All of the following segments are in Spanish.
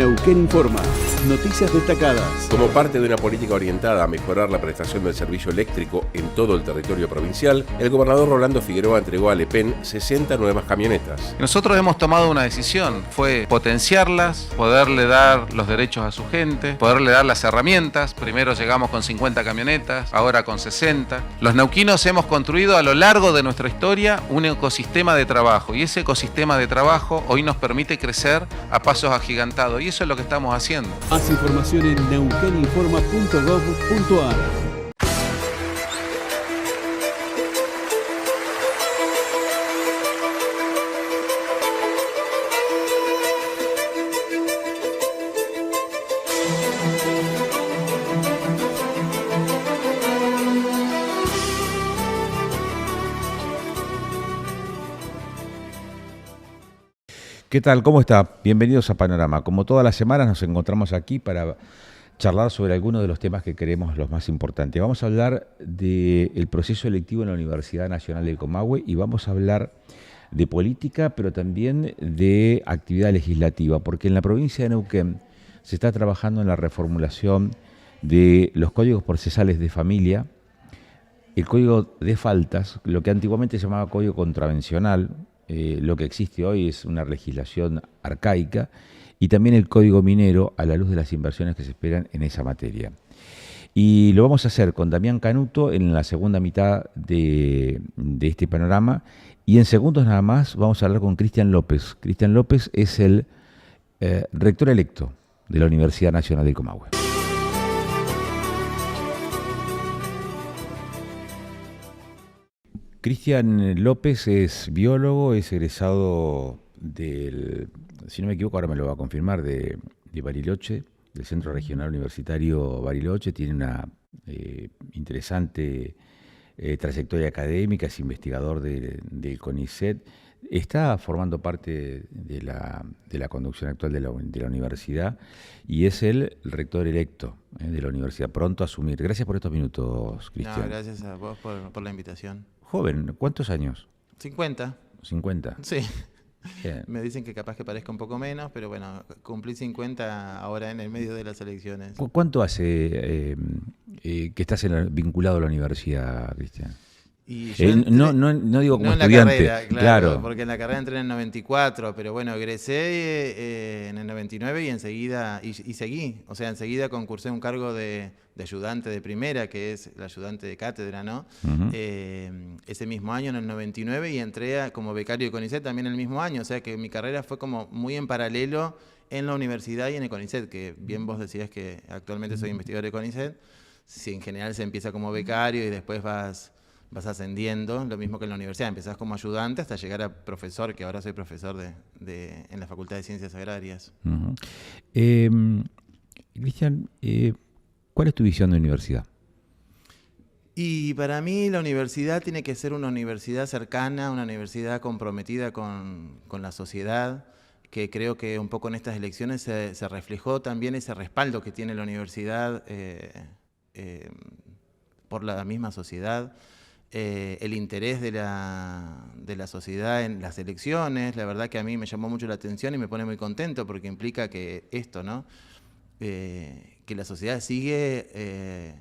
Neuquén Informa. Noticias destacadas. Como parte de una política orientada a mejorar la prestación del servicio eléctrico en todo el territorio provincial, el gobernador Rolando Figueroa entregó a LEPEN 60 nuevas camionetas. Nosotros hemos tomado una decisión, fue potenciarlas, poderle dar los derechos a su gente, poderle dar las herramientas. Primero llegamos con 50 camionetas, ahora con 60. Los neuquinos hemos construido a lo largo de nuestra historia un ecosistema de trabajo, y ese ecosistema de trabajo hoy nos permite crecer a pasos agigantados, y eso es lo que estamos haciendo. Más información en neuqueninforma.gov.ar. ¿Qué tal? ¿Cómo está? Bienvenidos a Panorama. Como todas las semanas nos encontramos aquí para charlar sobre algunos de los temas que creemos los más importantes. Vamos a hablar del proceso electivo en la Universidad Nacional del Comahue y vamos a hablar de política, pero también de actividad legislativa, porque en la provincia de Neuquén se está trabajando en la reformulación de los códigos procesales de familia, el código de faltas, lo que antiguamente se llamaba código contravencional. Lo que existe hoy es una legislación arcaica, y también el código minero a la luz de las inversiones que se esperan en esa materia. Y lo vamos a hacer con Damián Canuto en la segunda mitad de este panorama, y en segundos nada más vamos a hablar con Cristian López. Cristian López es el rector electo de la Universidad Nacional del Comahue. Cristian López es biólogo, es egresado del, si no me equivoco, ahora me lo va a confirmar, de Bariloche, del Centro Regional Universitario Bariloche. Tiene una interesante trayectoria académica, es investigador del CONICET. Está formando parte de la conducción actual de la universidad y es el rector electo de la universidad, pronto a asumir. Gracias por estos minutos, Cristian. No, gracias a vos por la invitación. Joven, ¿cuántos años? 50. 50. Sí. Bien. Me dicen que capaz que parezca un poco menos, pero bueno, cumplí 50 ahora en el medio de las elecciones. ¿Cuánto hace que estás vinculado a la universidad, Cristian? Y yo no digo como no en estudiante, la carrera, claro, porque en la carrera entré en el 94, pero bueno, egresé en el 99 y enseguida, y seguí, o sea, enseguida concursé un cargo de ayudante de primera, que es el ayudante de cátedra, ¿no? Uh-huh. Ese mismo año, en el 99, y entré como becario de CONICET también el mismo año, o sea que mi carrera fue como muy en paralelo en la universidad y en el CONICET, que bien vos decías que actualmente soy investigador de CONICET. Si en general se empieza como becario y después vas ascendiendo, lo mismo que en la universidad, empezás como ayudante hasta llegar a profesor, que ahora soy profesor en la Facultad de Ciencias Agrarias. Uh-huh. Cristian, ¿cuál es tu visión de universidad? Y para mí la universidad tiene que ser una universidad cercana, una universidad comprometida con la sociedad, que creo que un poco en estas elecciones se reflejó también ese respaldo que tiene la universidad por la misma sociedad. El interés de la sociedad en las elecciones, la verdad que a mí me llamó mucho la atención y me pone muy contento porque implica que esto, ¿no? Que la sociedad sigue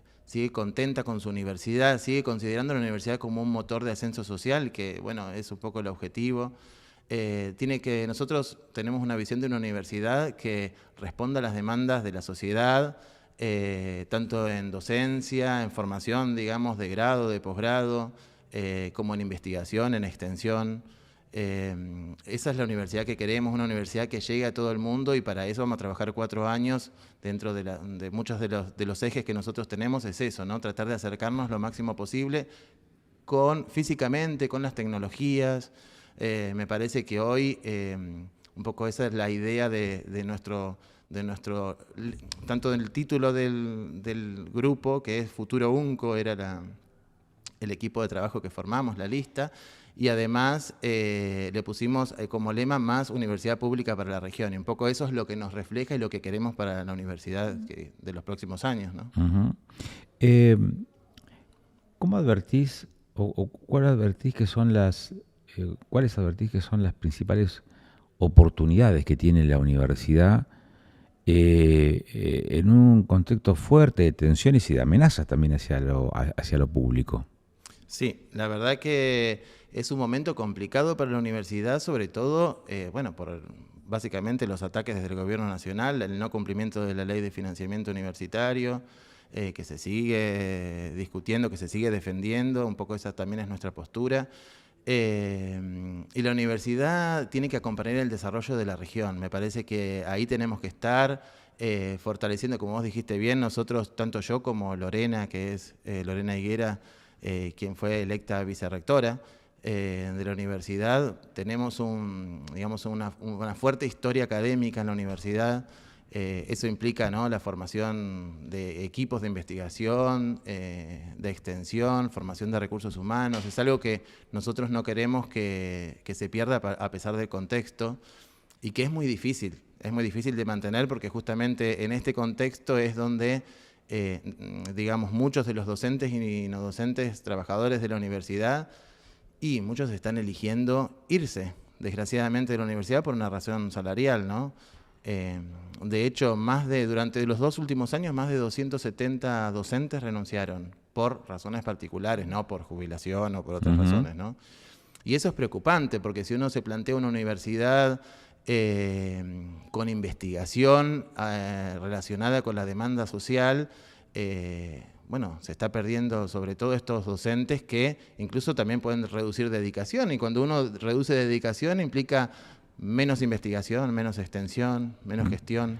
contenta con su universidad, sigue considerando la universidad como un motor de ascenso social, que bueno, es un poco el objetivo. Nosotros tenemos una visión de una universidad que responda a las demandas de la sociedad, tanto en docencia, en formación, digamos, de grado, de posgrado, como en investigación, en extensión. Esa es la universidad que queremos, una universidad que llegue a todo el mundo, y para eso vamos a trabajar 4 años dentro de muchos de los ejes que nosotros tenemos. Es eso, ¿no? Tratar de acercarnos lo máximo posible físicamente, con las tecnologías. Me parece que hoy un poco esa es la idea de nuestro, tanto del título del grupo, que es Futuro UNCO, era el equipo de trabajo que formamos, la lista, y además le pusimos como lema más universidad pública para la región, y un poco eso es lo que nos refleja y lo que queremos para la universidad de los próximos años, ¿no? Uh-huh. ¿Cómo advertís cuáles advertís que son las principales oportunidades que tiene la universidad en un contexto fuerte de tensiones y de amenazas también hacia lo público. Sí, la verdad que es un momento complicado para la universidad, sobre todo, por básicamente los ataques desde el gobierno nacional, el no cumplimiento de la ley de financiamiento universitario, que se sigue discutiendo, que se sigue defendiendo, un poco esa también es nuestra postura. Y la universidad tiene que acompañar el desarrollo de la región. Me parece que ahí tenemos que estar fortaleciendo, como vos dijiste bien, nosotros, tanto yo como Lorena, que es Lorena Higuera, quien fue electa vicerrectora de la universidad, tenemos una fuerte historia académica en la universidad. Eso implica, ¿no?, la formación de equipos de investigación, de extensión, formación de recursos humanos. Es algo que nosotros no queremos que se pierda a pesar del contexto y que es muy difícil de mantener, porque justamente en este contexto es donde muchos de los docentes y no docentes, trabajadores de la universidad, y muchos están eligiendo irse, desgraciadamente, de la universidad por una razón salarial, ¿no? De hecho, durante los 2 últimos años, más de 270 docentes renunciaron por razones particulares, no por jubilación o por otras razones, ¿no? Y eso es preocupante, porque si uno se plantea una universidad con investigación relacionada con la demanda social, se está perdiendo sobre todo estos docentes que incluso también pueden reducir dedicación, y cuando uno reduce dedicación implica menos investigación, menos extensión, menos gestión.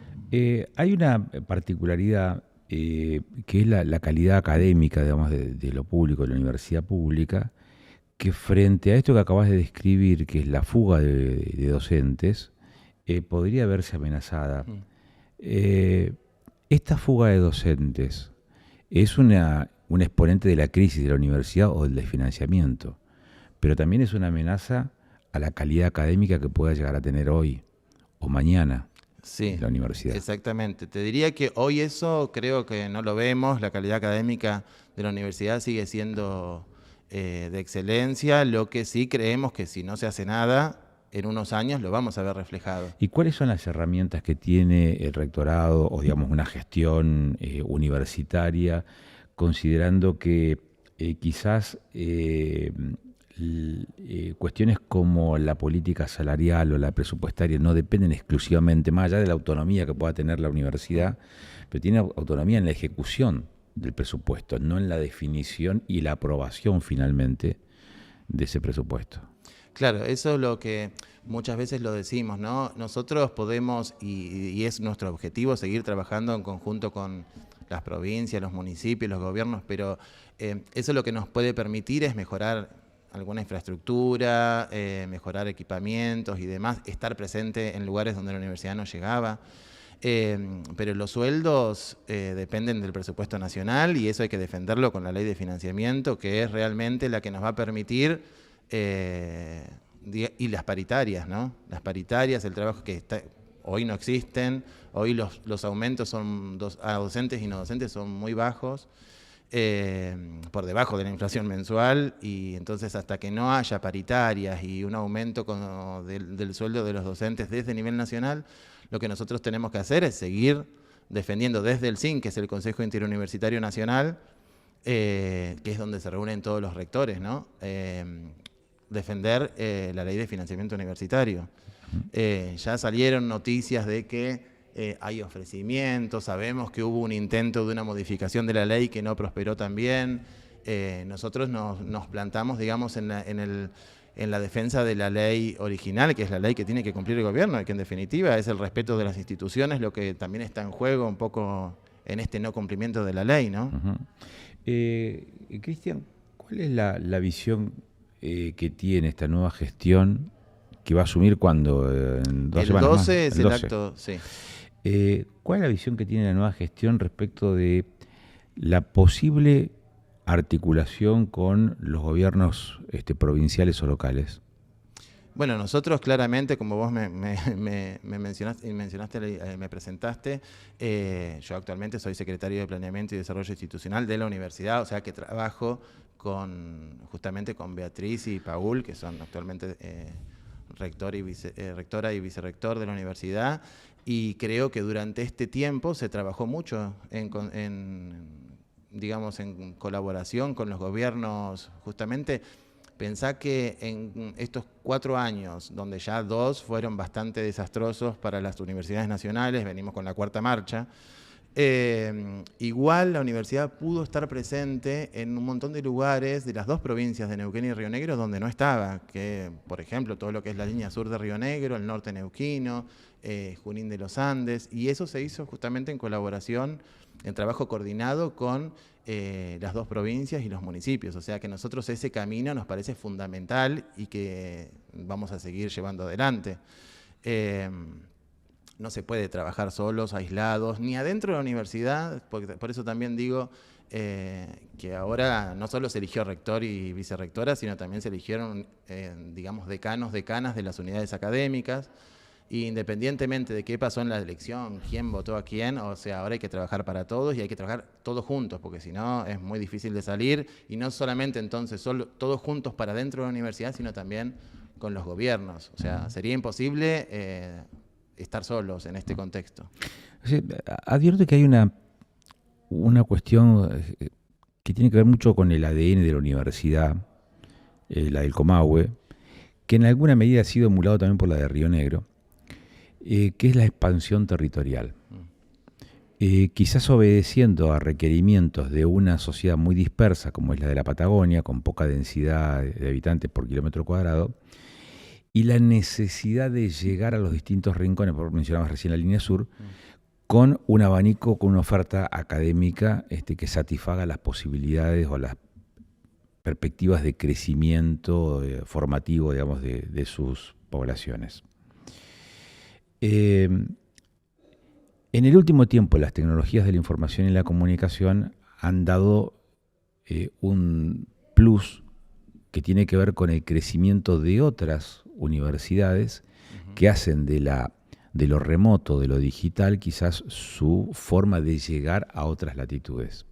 Hay una particularidad que es la calidad académica, digamos, de lo público, de la universidad pública, que frente a esto que acabas de describir, que es la fuga de docentes, podría verse amenazada. Esta fuga de docentes es un exponente de la crisis de la universidad o del desfinanciamiento, pero también es una amenaza a la calidad académica que pueda llegar a tener hoy o mañana la universidad. Exactamente. Te diría que hoy eso creo que no lo vemos. La calidad académica de la universidad sigue siendo de excelencia. Lo que sí creemos que si no se hace nada, en unos años lo vamos a ver reflejado. ¿Y cuáles son las herramientas que tiene el rectorado o, digamos, una gestión universitaria, considerando que quizás cuestiones como la política salarial o la presupuestaria no dependen exclusivamente, más allá de la autonomía que pueda tener la universidad, pero tiene autonomía en la ejecución del presupuesto, no en la definición y la aprobación finalmente de ese presupuesto? Claro, eso es lo que muchas veces lo decimos, ¿no? Nosotros podemos, y es nuestro objetivo, seguir trabajando en conjunto con las provincias, los municipios, los gobiernos, pero eso lo que nos puede permitir es mejorar alguna infraestructura, mejorar equipamientos y demás, estar presente en lugares donde la universidad no llegaba. Pero los sueldos dependen del presupuesto nacional, y eso hay que defenderlo con la ley de financiamiento, que es realmente la que nos va a permitir, y las paritarias, ¿no? Las paritarias, el trabajo que hoy no existen, hoy los aumentos a docentes y no docentes son muy bajos, por debajo de la inflación mensual, y entonces hasta que no haya paritarias y un aumento del sueldo de los docentes desde nivel nacional, lo que nosotros tenemos que hacer es seguir defendiendo desde el CIN, que es el Consejo Interuniversitario Nacional, que es donde se reúnen todos los rectores, ¿no? Defender la ley de financiamiento universitario. Ya salieron noticias de que hay ofrecimientos, sabemos que hubo un intento de una modificación de la ley que no prosperó tan bien. Nosotros nos plantamos, digamos, en la defensa de la ley original, que es la ley que tiene que cumplir el gobierno, y que en definitiva es el respeto de las instituciones lo que también está en juego un poco en este no cumplimiento de la ley, ¿no? Cristian, ¿cuál es la visión que tiene esta nueva gestión que va a asumir cuando en 2 semanas más? El 12 es el acto, sí. ¿Cuál es la visión que tiene la nueva gestión respecto de la posible articulación con los gobiernos provinciales o locales? Bueno, nosotros claramente, como vos me mencionaste, me presentaste, yo actualmente soy secretario de Planeamiento y Desarrollo Institucional de la universidad, o sea que trabajo justamente con Beatriz y Paul, que son actualmente rectora y vicerrector de la universidad, y creo que durante este tiempo se trabajó mucho digamos, en colaboración con los gobiernos. Justamente, pensá que en estos 4 años, donde ya 2 fueron bastante desastrosos para las universidades nacionales, venimos con la 4ª marcha, igual la universidad pudo estar presente en un montón de lugares de las 2 provincias de Neuquén y Río Negro donde no estaba, que por ejemplo todo lo que es la línea sur de Río Negro, el norte neuquino, Junín de los Andes, y eso se hizo justamente en colaboración, en trabajo coordinado con las 2 provincias y los municipios. O sea que nosotros ese camino nos parece fundamental y que vamos a seguir llevando adelante. No se puede trabajar solos, aislados, ni adentro de la universidad, porque por eso también digo que ahora no solo se eligió rector y vicerrectora, sino también se eligieron, digamos, decanos, decanas de las unidades académicas. Y independientemente de qué pasó en la elección, quién votó a quién, o sea, ahora hay que trabajar para todos y hay que trabajar todos juntos, porque si no es muy difícil de salir, y no solamente entonces solo todos juntos para dentro de la universidad, sino también con los gobiernos. O sea, sería imposible estar solos en este contexto. Sí, advierto que hay una cuestión que tiene que ver mucho con el ADN de la universidad, la del Comahue, que en alguna medida ha sido emulado también por la de Río Negro, que es la expansión territorial. Quizás obedeciendo a requerimientos de una sociedad muy dispersa como es la de la Patagonia, con poca densidad de habitantes por kilómetro cuadrado, y la necesidad de llegar a los distintos rincones, por mencionabas recién la línea sur, con un abanico, con una oferta académica que satisfaga las posibilidades o las perspectivas de crecimiento formativo, digamos, de sus poblaciones. En el último tiempo, las tecnologías de la información y la comunicación han dado un plus que tiene que ver con el crecimiento de otras universidades que hacen de lo remoto, de lo digital, quizás su forma de llegar a otras latitudes.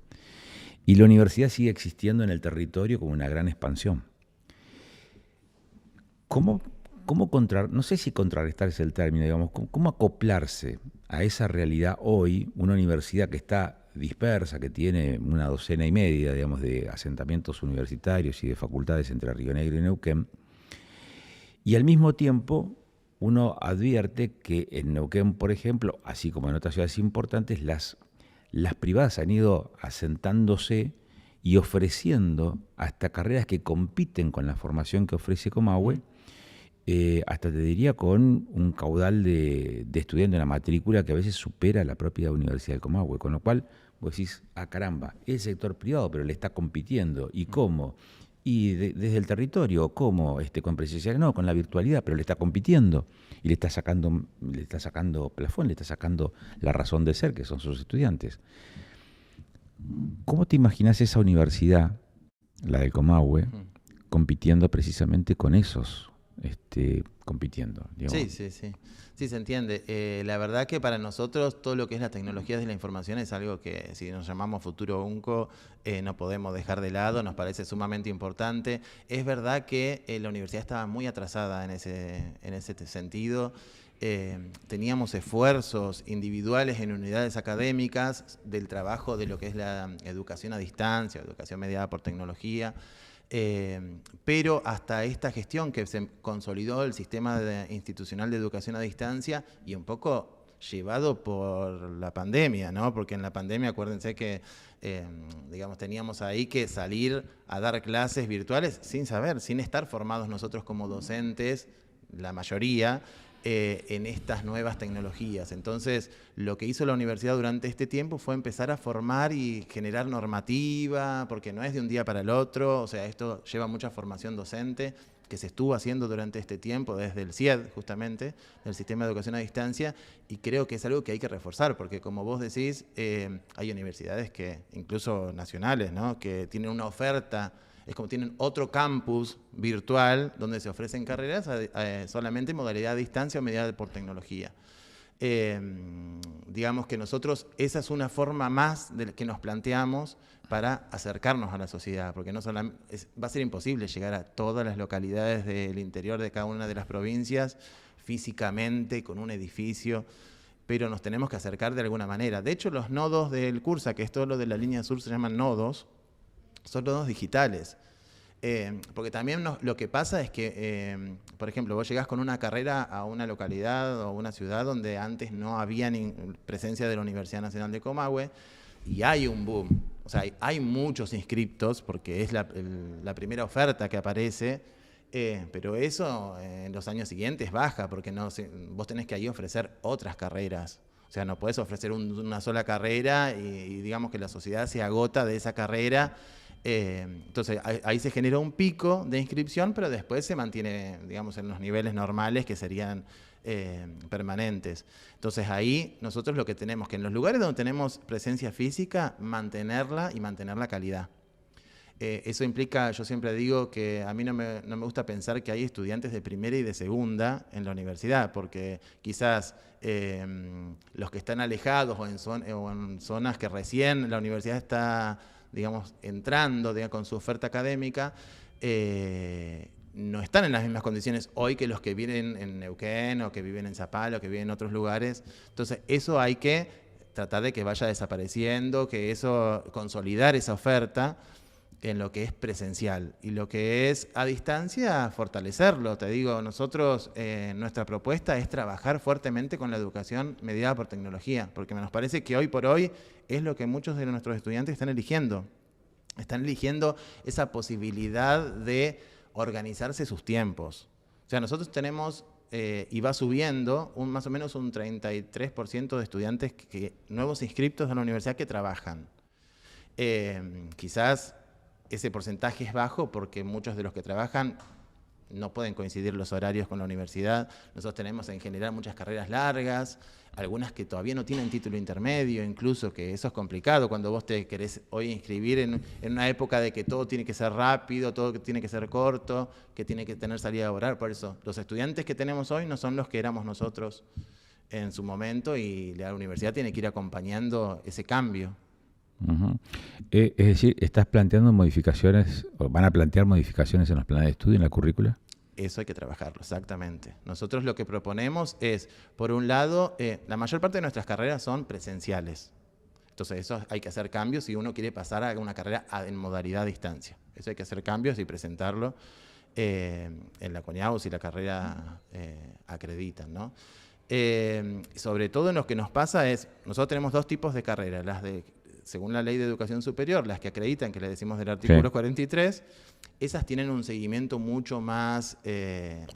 Y la universidad sigue existiendo en el territorio como una gran expansión. ¿Cómo no sé si contrarrestar es el término, digamos, cómo acoplarse a esa realidad hoy, una universidad que está dispersa, que tiene una 12,5, digamos, de asentamientos universitarios y de facultades entre Río Negro y Neuquén, y al mismo tiempo uno advierte que en Neuquén, por ejemplo, así como en otras ciudades importantes, las privadas han ido asentándose y ofreciendo hasta carreras que compiten con la formación que ofrece Comahue, hasta te diría con un caudal de estudiantes en la matrícula que a veces supera la propia Universidad del Comahue, con lo cual vos decís, caramba, es el sector privado, pero le está compitiendo. ¿Y cómo? Y desde el territorio, ¿cómo? Con presencial, no, con la virtualidad, pero le está compitiendo y le está sacando plafón, le está sacando la razón de ser, que son sus estudiantes. ¿Cómo te imaginas esa universidad, la del Comahue, compitiendo precisamente con esos? Compitiendo, digamos. Sí, se entiende. La verdad que para nosotros todo lo que es la tecnología de la información es algo que, si nos llamamos Futuro UNCO, no podemos dejar de lado, nos parece sumamente importante. Es verdad que la universidad estaba muy atrasada en ese sentido. Teníamos esfuerzos individuales en unidades académicas del trabajo de lo que es la educación a distancia, educación mediada por tecnología. Pero hasta esta gestión que se consolidó el sistema institucional de educación a distancia y un poco llevado por la pandemia, ¿no? Porque en la pandemia, acuérdense que digamos, teníamos ahí que salir a dar clases virtuales sin estar formados nosotros como docentes, la mayoría, en estas nuevas tecnologías. Entonces, lo que hizo la universidad durante este tiempo fue empezar a formar y generar normativa, porque no es de un día para el otro, o sea, esto lleva mucha formación docente que se estuvo haciendo durante este tiempo, desde el CIED, justamente, del Sistema de Educación a Distancia, y creo que es algo que hay que reforzar, porque como vos decís, hay universidades que, incluso nacionales, ¿no?, que tienen una oferta. Es como tienen otro campus virtual donde se ofrecen carreras solamente en modalidad a distancia o mediada por tecnología. Digamos que nosotros, esa es una forma más de que nos planteamos para acercarnos a la sociedad, porque no solamente va a ser imposible llegar a todas las localidades del interior de cada una de las provincias físicamente con un edificio. pero nos tenemos que acercar de alguna manera. De hecho, los nodos del Cursa, que es todo lo de la línea sur, se llaman nodos, son nodos digitales. Porque también lo que pasa es que, por ejemplo, vos llegás con una carrera a una localidad o una ciudad donde antes no había presencia de la Universidad Nacional de Comahue y hay un boom. O sea, hay muchos inscriptos porque es la primera oferta que aparece, pero eso en los años siguientes baja porque vos tenés que ahí ofrecer otras carreras. O sea, no podés ofrecer una sola carrera y digamos que la sociedad se agota de esa carrera. Entonces ahí se genera un pico de inscripción, pero después se mantiene, digamos, en los niveles normales que serían permanentes. Entonces ahí nosotros lo que tenemos que en los lugares donde tenemos presencia física, mantenerla y mantener la calidad. Eso implica, yo siempre digo que a mí no me gusta pensar que hay estudiantes de primera y de segunda en la universidad, porque quizás los que están alejados o en zonas que recién la universidad está, digamos, entrando con su oferta académica, no están en las mismas condiciones hoy que los que viven en Neuquén o que viven en Zapala o que viven en otros lugares. Entonces eso hay que tratar de que vaya desapareciendo, que eso, consolidar esa oferta en lo que es presencial y lo que es a distancia, fortalecerlo. Te digo, nosotros, nuestra propuesta es trabajar fuertemente con la educación mediada por tecnología, porque nos parece que hoy por hoy es lo que muchos de nuestros estudiantes están eligiendo. Están eligiendo esa posibilidad de organizarse sus tiempos. O sea, nosotros tenemos, y va subiendo, más o menos un 33% de estudiantes nuevos inscriptos a la universidad que trabajan. Quizás ese porcentaje es bajo porque muchos de los que trabajan no pueden coincidir los horarios con la universidad. Nosotros tenemos en general muchas carreras largas, algunas que todavía no tienen título intermedio, incluso, que eso es complicado cuando vos te querés hoy inscribir en una época de que todo tiene que ser rápido, todo tiene que ser corto, que tiene que tener salida laboral. Por eso, los estudiantes que tenemos hoy no son los que éramos nosotros en su momento y la universidad tiene que ir acompañando ese cambio. Uh-huh. Es decir, ¿estás planteando modificaciones, o van a plantear modificaciones en los planes de estudio, en la currícula? Eso hay que trabajarlo, exactamente. Nosotros lo que proponemos es, por un lado, la mayor parte de nuestras carreras son presenciales. Entonces, eso hay que hacer cambios si uno quiere pasar a una carrera en modalidad a distancia. Eso hay que hacer cambios y presentarlo en la CONIAU si la carrera acreditan, ¿no? Sobre todo en lo que nos pasa es, nosotros tenemos dos tipos de carreras, las de según la Ley de Educación Superior, las que acreditan, que le decimos del artículo 43, esas tienen un seguimiento mucho más...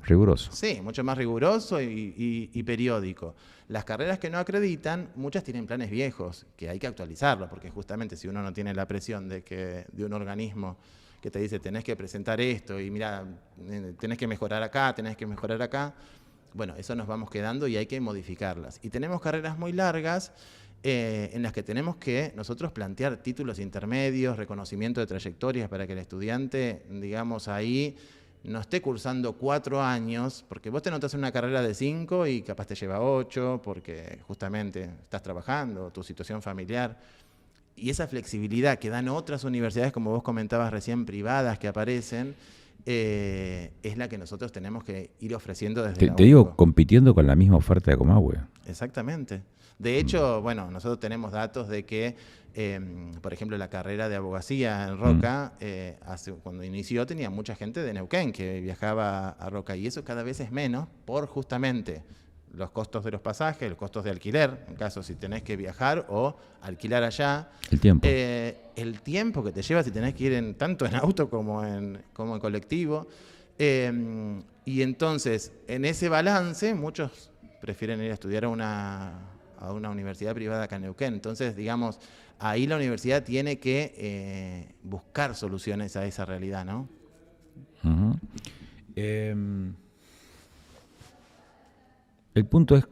riguroso. Sí, mucho más riguroso y periódico. Las carreras que no acreditan, muchas tienen planes viejos, que hay que actualizarlos, porque justamente si uno no tiene la presión de un organismo que te dice tenés que presentar esto y mira, tenés que mejorar acá, bueno, eso nos vamos quedando y hay que modificarlas. Y tenemos carreras muy largas, en las que tenemos que nosotros plantear títulos intermedios, reconocimiento de trayectorias para que el estudiante, digamos, ahí no esté cursando 4 años, porque vos te notas en una carrera de 5 y capaz te lleva 8, porque justamente estás trabajando, tu situación familiar. Y esa flexibilidad que dan otras universidades, como vos comentabas recién, privadas que aparecen, es la que nosotros tenemos que ir ofreciendo desde la Te digo, compitiendo con la misma oferta de Comahue. Exactamente. De hecho, bueno, nosotros tenemos datos de que, por ejemplo, la carrera de abogacía en Roca, cuando inició tenía mucha gente de Neuquén que viajaba a Roca, y eso cada vez es menos por justamente los costos de los pasajes, los costos de alquiler, en caso si tenés que viajar o alquilar allá. El tiempo. El tiempo que te lleva si tenés que ir tanto en auto como en colectivo. Y entonces, en ese balance, muchos prefieren ir a estudiar a una universidad privada acá en Neuquén. Entonces, digamos, ahí la universidad tiene que buscar soluciones a esa realidad, ¿no? Uh-huh. El punto es,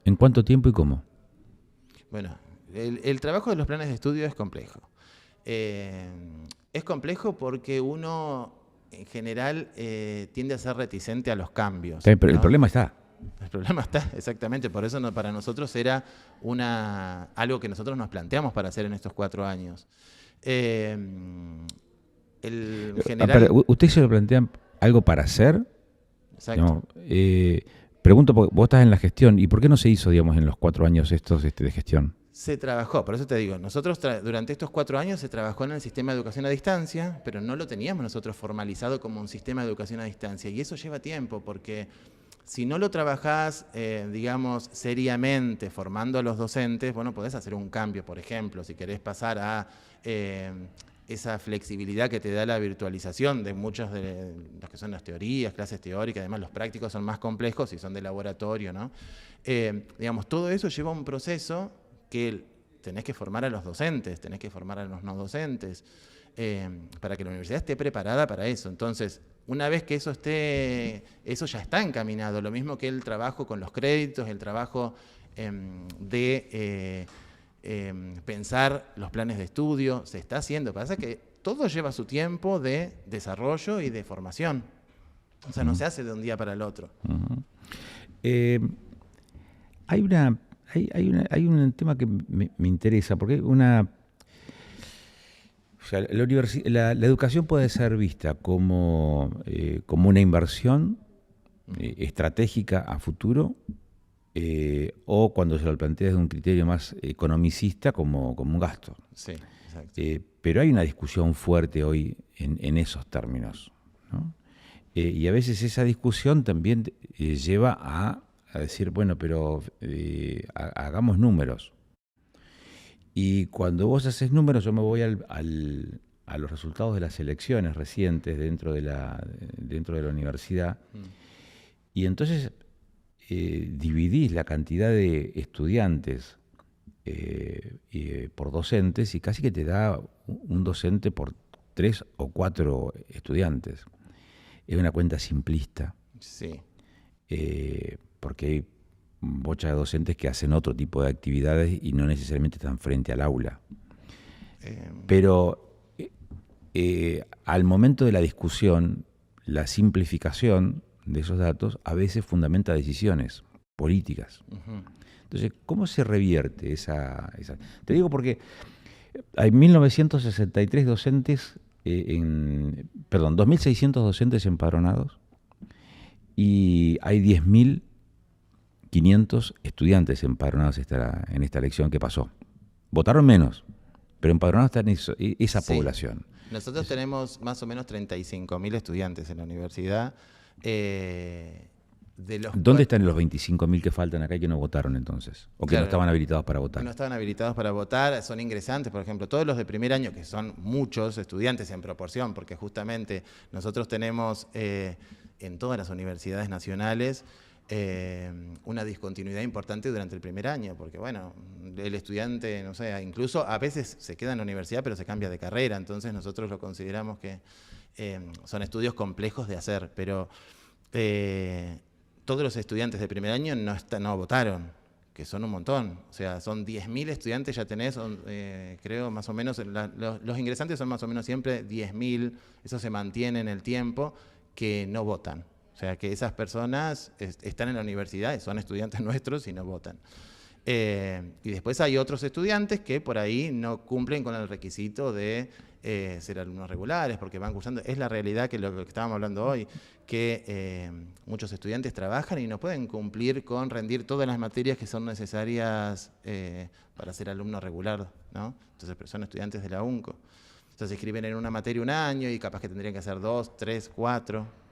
¿en cuánto tiempo y cómo? Bueno, el trabajo de los planes de estudio es complejo. Es complejo porque uno, en general, tiende a ser reticente a los cambios. Pero ¿no? el problema está. El problema está, exactamente. Por eso para nosotros era algo que nosotros nos planteamos para hacer en estos 4 años. En general, ¿Ustedes se lo plantean algo para hacer? Exacto. No, Pregunto, porque vos estás en la gestión, ¿y por qué no se hizo, digamos, en los 4 años estos de gestión? Se trabajó, por eso te digo, nosotros durante estos 4 años se trabajó en el sistema de educación a distancia, pero no lo teníamos nosotros formalizado como un sistema de educación a distancia. Y eso lleva tiempo, porque si no lo trabajás, digamos, seriamente, formando a los docentes, bueno, podés hacer un cambio, por ejemplo, si querés pasar a esa flexibilidad que te da la virtualización de muchas de las que son las teorías, clases teóricas, además los prácticos son más complejos y son de laboratorio, ¿no? Digamos, todo eso lleva un proceso que tenés que formar a los docentes, tenés que formar a los no docentes, para que la universidad esté preparada para eso. Entonces, una vez que eso ya está encaminado, lo mismo que el trabajo con los créditos, el trabajo de pensar los planes de estudio, se está haciendo. Pasa que todo lleva su tiempo de desarrollo y de formación. O sea, no se hace de un día para el otro. Hay un tema que me interesa, porque la educación puede ser vista como una inversión estratégica a futuro, o cuando se lo plantea desde un criterio más economicista como un gasto. Sí, exacto. Pero hay una discusión fuerte hoy en esos términos, ¿no? Y a veces esa discusión también lleva a decir, bueno, pero hagamos números. Y cuando vos haces números, yo me voy a los resultados de las elecciones recientes dentro de la universidad, y entonces dividís la cantidad de estudiantes por docentes y casi que te da un docente por 3 o 4 estudiantes. Es una cuenta simplista. Sí. Porque hay bocha de docentes que hacen otro tipo de actividades y no necesariamente están frente al aula. Pero al momento de la discusión, la simplificación de esos datos a veces fundamenta decisiones políticas. Entonces, ¿cómo se revierte esa? Te digo porque hay 1.963 docentes, 2.600 docentes empadronados, y hay 10.500 estudiantes empadronados en esta elección que pasó. Votaron menos, pero empadronados está en esa población. Nosotros tenemos más o menos 35.000 estudiantes en la universidad. ¿Dónde están los 25.000 que faltan acá y que no votaron entonces? ¿O que claro, no estaban habilitados para votar? No estaban habilitados para votar, son ingresantes, por ejemplo, todos los de primer año, que son muchos estudiantes en proporción, porque justamente nosotros tenemos en todas las universidades nacionales una discontinuidad importante durante el primer año, porque bueno, el estudiante, no sé, incluso a veces se queda en la universidad pero se cambia de carrera, entonces nosotros lo consideramos que son estudios complejos de hacer, pero todos los estudiantes de primer año no votaron, que son un montón, o sea, son 10.000 estudiantes, ya tenés, creo más o menos, los ingresantes son más o menos siempre 10.000, eso se mantiene en el tiempo, que no votan. O sea, que esas personas están en la universidad, son estudiantes nuestros y no votan. Y después hay otros estudiantes que por ahí no cumplen con el requisito de ser alumnos regulares, porque van cursando. Es la realidad que lo que estábamos hablando hoy, que muchos estudiantes trabajan y no pueden cumplir con rendir todas las materias que son necesarias para ser alumno regular, ¿no? Entonces son estudiantes de la UNCO. Entonces se inscriben en una materia un año y capaz que tendrían que hacer 2, 3, 4...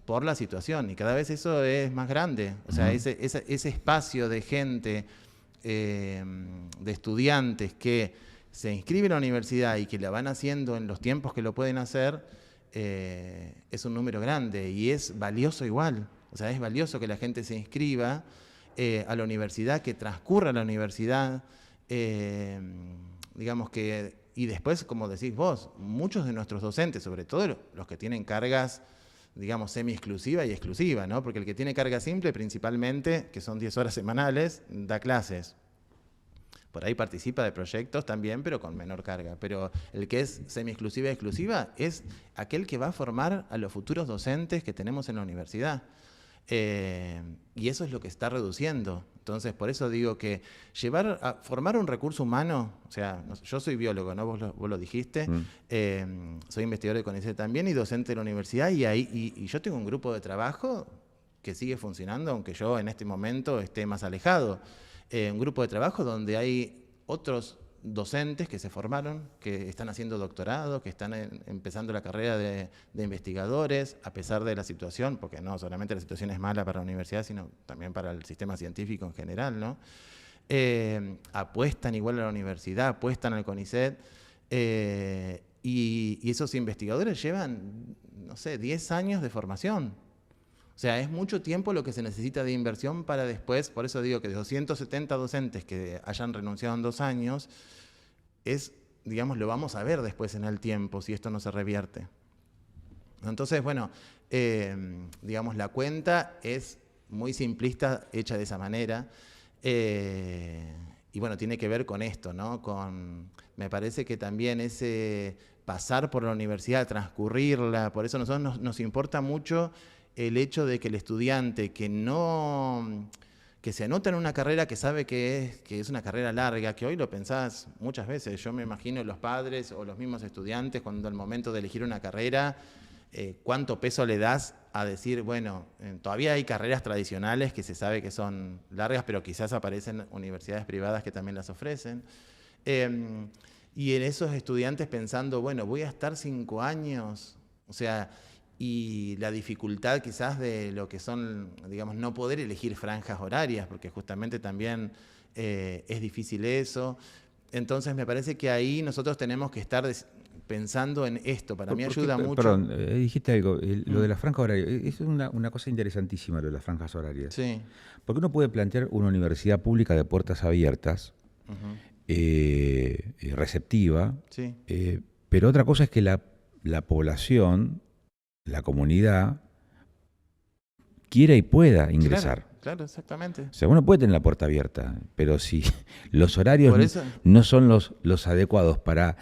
por la situación, y cada vez eso es más grande, o sea, ese espacio de gente, de estudiantes que se inscriben a la universidad y que la van haciendo en los tiempos que lo pueden hacer, es un número grande y es valioso igual, o sea, es valioso que la gente se inscriba a la universidad, que transcurra la universidad, digamos que, y después, como decís vos, muchos de nuestros docentes, sobre todo los que tienen cargas, digamos, semi-exclusiva y exclusiva, ¿no? Porque el que tiene carga simple, principalmente, que son 10 horas semanales, da clases. Por ahí participa de proyectos también, pero con menor carga. Pero el que es semi-exclusiva y exclusiva es aquel que va a formar a los futuros docentes que tenemos en la universidad. Y eso es lo que está reduciendo. Entonces, por eso digo que formar un recurso humano, o sea, yo soy biólogo, ¿no? Vos lo dijiste, soy investigador de CONICET también y docente de la universidad, y yo tengo un grupo de trabajo que sigue funcionando, aunque yo en este momento esté más alejado. Un grupo de trabajo donde hay otros docentes que se formaron, que están haciendo doctorado, que están empezando la carrera de investigadores, a pesar de la situación, porque no solamente la situación es mala para la universidad, sino también para el sistema científico en general, ¿no? Apuestan igual a la universidad, apuestan al CONICET, y esos investigadores llevan, no sé, 10 años de formación. O sea, es mucho tiempo lo que se necesita de inversión para después, por eso digo que de 270 docentes que hayan renunciado en 2 años, digamos, lo vamos a ver después en el tiempo si esto no se revierte. Entonces, bueno, digamos, la cuenta es muy simplista, hecha de esa manera, y bueno, tiene que ver con esto, ¿no? Me parece que también ese pasar por la universidad, transcurrirla, por eso a nosotros nos importa mucho el hecho de que el estudiante que se anota en una carrera que sabe que es una carrera larga, que hoy lo pensás muchas veces, yo me imagino los padres o los mismos estudiantes cuando al momento de elegir una carrera, cuánto peso le das a decir, bueno, todavía hay carreras tradicionales que se sabe que son largas, pero quizás aparecen universidades privadas que también las ofrecen. Y en esos estudiantes pensando, bueno, voy a estar 5 años, o sea, y la dificultad quizás de lo que son, digamos, no poder elegir franjas horarias, porque justamente también es difícil eso. Entonces me parece que ahí nosotros tenemos que estar pensando en esto. Para mí ayuda mucho. Perdón, dijiste algo, lo de las franjas horarias, es una cosa interesantísima lo de las franjas horarias. Sí. Porque uno puede plantear una universidad pública de puertas abiertas, receptiva, sí. Pero otra cosa es que la población, la comunidad, quiera y pueda ingresar. Claro, exactamente. O sea, uno puede tener la puerta abierta, pero si los horarios no son los adecuados para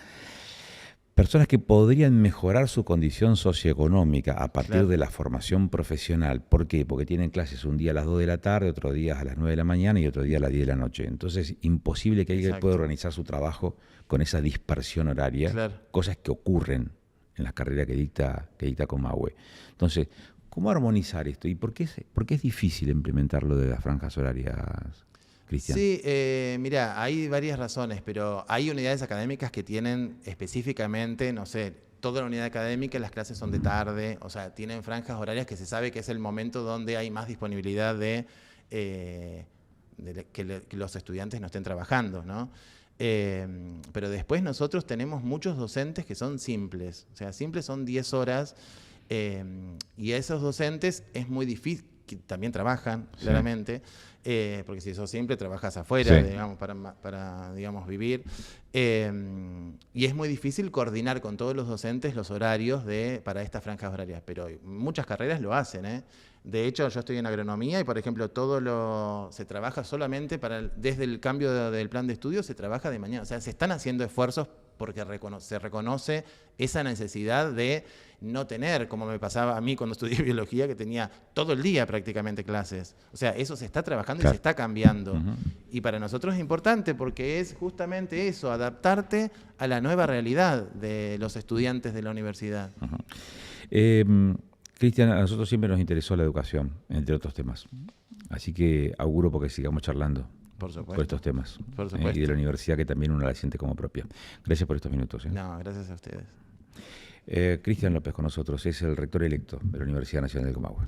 personas que podrían mejorar su condición socioeconómica a partir de la formación profesional. ¿Por qué? Porque tienen clases un día a las 2 de la tarde, otro día a las 9 de la mañana y otro día a las 10 de la noche. Entonces, imposible que alguien pueda organizar su trabajo con esa dispersión horaria, cosas que ocurren en las carreras que dicta Comahue. Entonces, ¿cómo armonizar esto? ¿Y por qué es difícil implementarlo de las franjas horarias, Cristian? Sí, mira, hay varias razones, pero hay unidades académicas que tienen específicamente, no sé, toda la unidad académica, las clases son de tarde, o sea, tienen franjas horarias que se sabe que es el momento donde hay más disponibilidad de que los estudiantes no estén trabajando, ¿no? Pero después nosotros tenemos muchos docentes que son simples, o sea, simples son 10 horas, y a esos docentes es muy difícil, que también trabajan, claramente, porque si sos simple trabajas afuera, digamos, para digamos, vivir, y es muy difícil coordinar con todos los docentes los horarios para estas franjas horarias, pero muchas carreras lo hacen, De hecho, yo estoy en agronomía y, por ejemplo, se trabaja solamente desde el cambio del plan de estudio, se trabaja de mañana. O sea, se están haciendo esfuerzos porque se reconoce esa necesidad de no tener, como me pasaba a mí cuando estudié biología, que tenía todo el día prácticamente clases. O sea, eso se está trabajando y se está cambiando. Y para nosotros es importante porque es justamente eso, adaptarte a la nueva realidad de los estudiantes de la universidad. Cristian, a nosotros siempre nos interesó la educación, entre otros temas. Así que auguro porque sigamos charlando por estos temas. Por supuesto. Y de la universidad que también uno la siente como propia. Gracias por estos minutos. No, gracias a ustedes. Cristian López con nosotros, es el rector electo de la Universidad Nacional del Comahue.